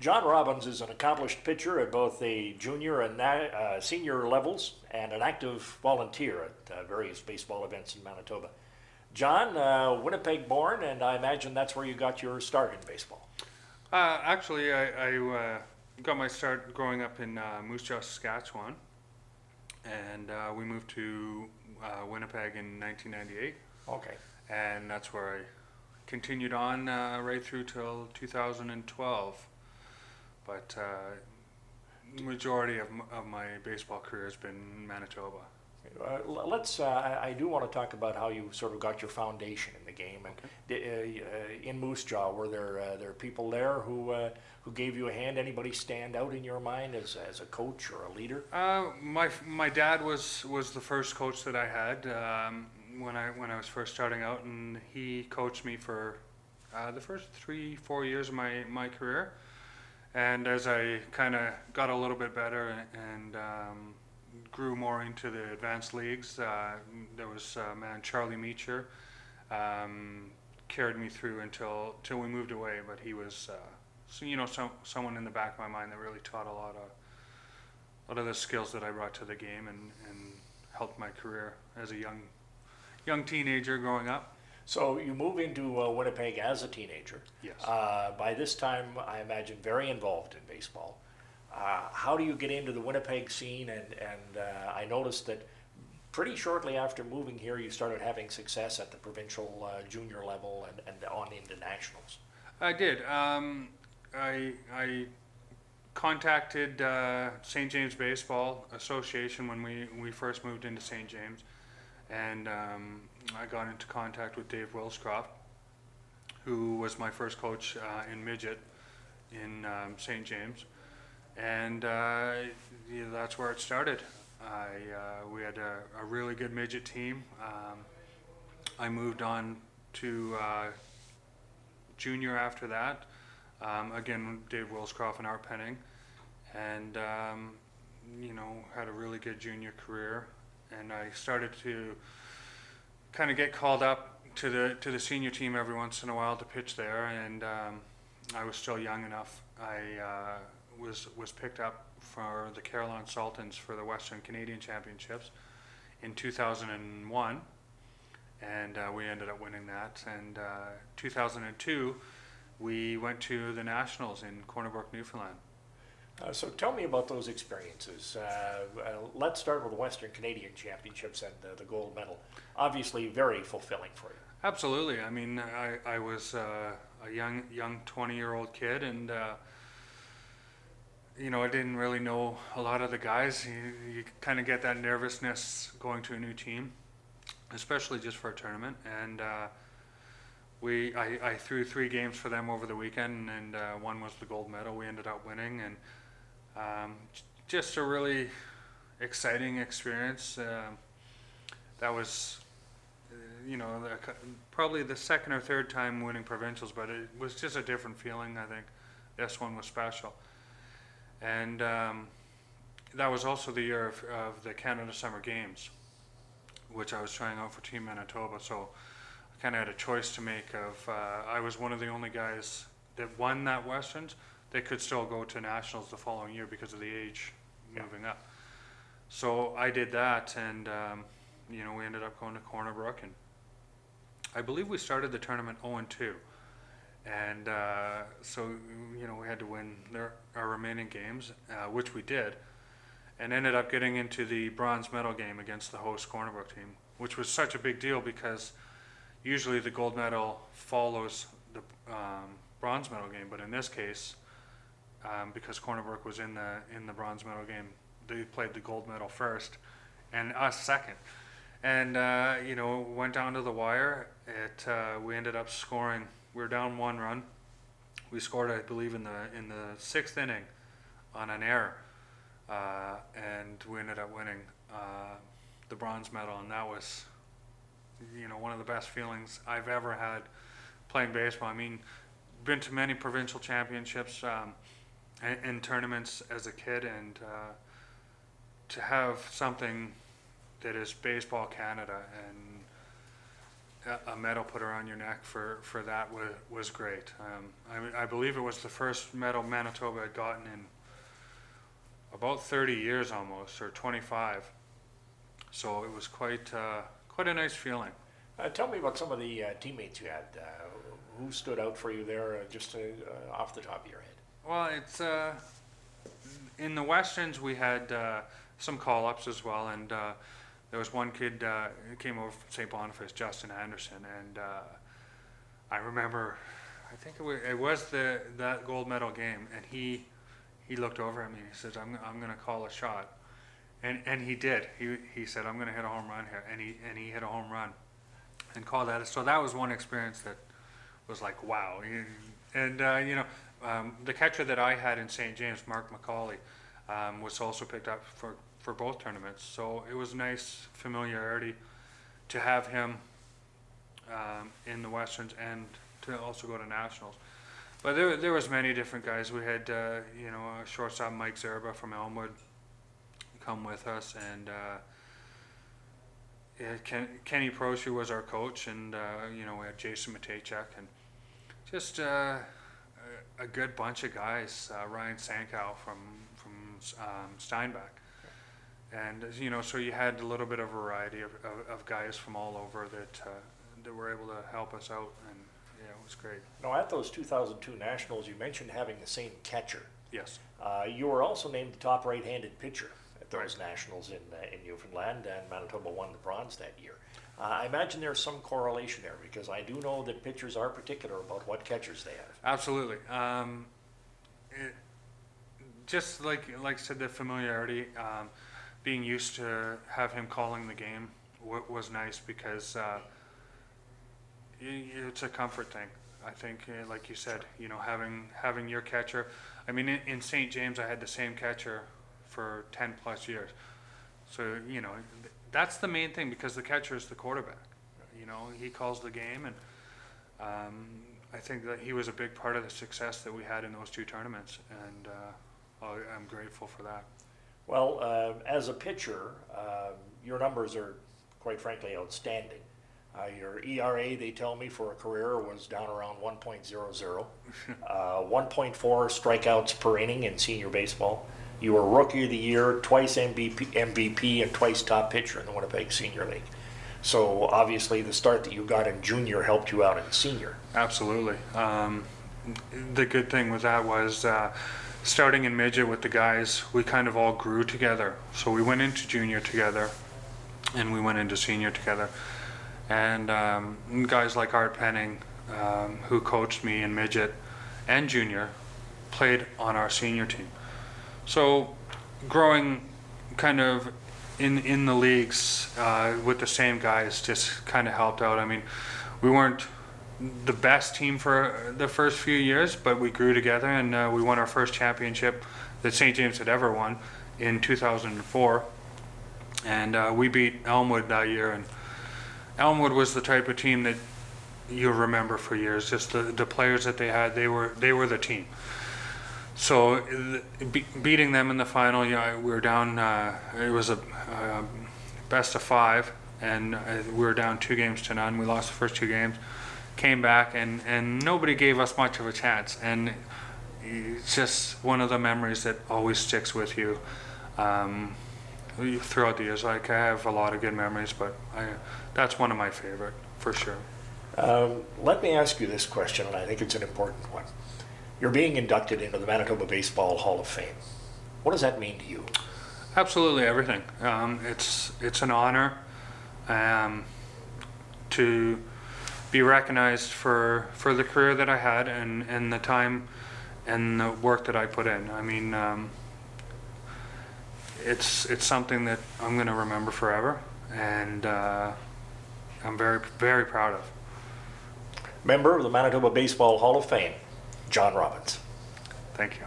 John Robbins is an accomplished pitcher at both the junior and senior levels and an active volunteer at various baseball events in Manitoba. John, Winnipeg born, and I imagine that's where you got your start in baseball. Actually, I got my start growing up in Moose Jaw, Saskatchewan, and we moved to Winnipeg in 1998, Okay. and that's where I continued on right through till 2012. But majority of my baseball career has been in Manitoba. I do want to talk about how you sort of got your foundation in the game. And in Moose Jaw, were there people there who gave you a hand? Anybody stand out in your mind as a coach or a leader? My dad was the first coach that I had when I was first starting out, and he coached me for the first 3-4 years of my career. And as I kind of got a little bit better and grew more into the advanced leagues, there was a man, Charlie Meacher, carried me through until we moved away. But he was, someone in the back of my mind that really taught a lot of the skills that I brought to the game and helped my career as a young teenager growing up. So you move into Winnipeg as a teenager. Yes. By this time, I imagine very involved in baseball. How do you get into the Winnipeg scene? And I noticed that pretty shortly after moving here, you started having success at the provincial junior level and on into nationals. I did. I contacted St. James Baseball Association when we first moved into St. James, and I got into contact with Dave Wilscroft, who was my first coach in midget in St. James, and that's where it started. We had a really good midget team. I moved on to junior after that. Again, Dave Wilscroft and Art Penning, and had a really good junior career. And I started to kind of get called up to the senior team every once in a while to pitch there, and I was still young enough. I was picked up for the Carolina Sultans for the Western Canadian Championships in 2001, and we ended up winning that. And 2002, we went to the Nationals in Corner Brook, Newfoundland. So tell me about those experiences. Let's start with the Western Canadian Championships and the gold medal. Obviously very fulfilling for you. Absolutely. I mean, I was a young 20-year-old kid, and I didn't really know a lot of the guys. You kind of get that nervousness going to a new team, especially just for a tournament. And I threw 3 games for them over the weekend, and one was the gold medal. We ended up winning, and just a really exciting experience. That was, probably the second or third time winning provincials, but it was just a different feeling. I think this one was special. And that was also the year of the Canada Summer Games, which I was trying out for Team Manitoba. So I kind of had a choice to make of, I was one of the only guys that won that Westerns. They could still go to nationals the following year because of the age moving up. So I did that, and we ended up going to Corner Brook, and I believe we started the tournament 0-2, and so we had to win our remaining games, which we did, and ended up getting into the bronze medal game against the host Corner Brook team, which was such a big deal because usually the gold medal follows the bronze medal game, but in this case, because Corner Brook was in the bronze medal game, they played the gold medal first, and us second. And went down to the wire. We ended up scoring. We were down 1 run. We scored, I believe, in the 6th inning on an error, and we ended up winning the bronze medal. And that was, one of the best feelings I've ever had playing baseball. I mean, been to many provincial championships and tournaments as a kid, and to have something that is Baseball Canada, and a medal put around your neck for that was great. I believe it was the first medal Manitoba had gotten in about 30 years almost, or 25. So it was quite a nice feeling. Tell me about some of the teammates you had. Who stood out for you there, just off the top of your head? Well, it's in the Westerns we had some call-ups as well, and there was one kid who came over from St. Boniface, Justin Anderson, and I remember, I think it was that gold medal game, and he looked over at me and he said, I'm going to call a shot. And he did. He said, I'm going to hit a home run here. And he hit a home run and called at it. So that was one experience that was like, wow. And, the catcher that I had in St. James, Mark McCauley, was also picked up for both tournaments. So it was nice familiarity to have him in the Westerns and to also go to Nationals. But there was many different guys. We had, shortstop Mike Zerba from Elmwood come with us, and Kenny Proshu was our coach, and we had Jason Matejchuk, and just a good bunch of guys. Ryan Sankow from Steinbach, and so you had a little bit of variety of guys from all over that were able to help us out, and it was great. Now, at those 2002 Nationals, you mentioned having the same catcher. Yes. You were also named the top right-handed pitcher at those Nationals in Newfoundland, and Manitoba won the bronze that year. I imagine there's some correlation there, because I do know that pitchers are particular about what catchers they have. Absolutely. Just like I said, the familiarity, being used to have him calling the game was nice, because it's a comfort thing. I think, like you said, having your catcher. I mean, in St. James, I had the same catcher for 10 plus years. So, that's the main thing, because the catcher is the quarterback. He calls the game, and I think that he was a big part of the success that we had in those two tournaments, and I'm grateful for that. Well, as a pitcher, your numbers are, quite frankly, outstanding. Your ERA, they tell me, for a career was down around 1.00. 1.4 strikeouts per inning in senior baseball. You were Rookie of the Year, twice MVP, and twice top pitcher in the Winnipeg Senior League. So obviously the start that you got in junior helped you out in senior. Absolutely. The good thing with that was starting in midget with the guys, we kind of all grew together. So we went into junior together, and we went into senior together. And guys like Art Penning, who coached me in midget and junior, played on our senior team. So growing kind of in the leagues with the same guys just kind of helped out. I mean, we weren't the best team for the first few years, but we grew together, and we won our first championship that St. James had ever won in 2004. And we beat Elmwood that year, and Elmwood was the type of team that you'll remember for years. Just the players that they had, they were the team. So beating them in the final, we were down. It was a best of 5, and we were down 2-0. We lost the first 2 games, came back, and nobody gave us much of a chance. And it's just one of the memories that always sticks with you throughout the years. Like, I have a lot of good memories, but that's one of my favorite for sure. Let me ask you this question, and I think it's an important one. You're being inducted into the Manitoba Baseball Hall of Fame. What does that mean to you? Absolutely everything. It's an honor to be recognized for the career that I had and the time and the work that I put in. I mean, it's something that I'm going to remember forever, and I'm very, very proud of. Member of the Manitoba Baseball Hall of Fame, John Robbins. Thank you.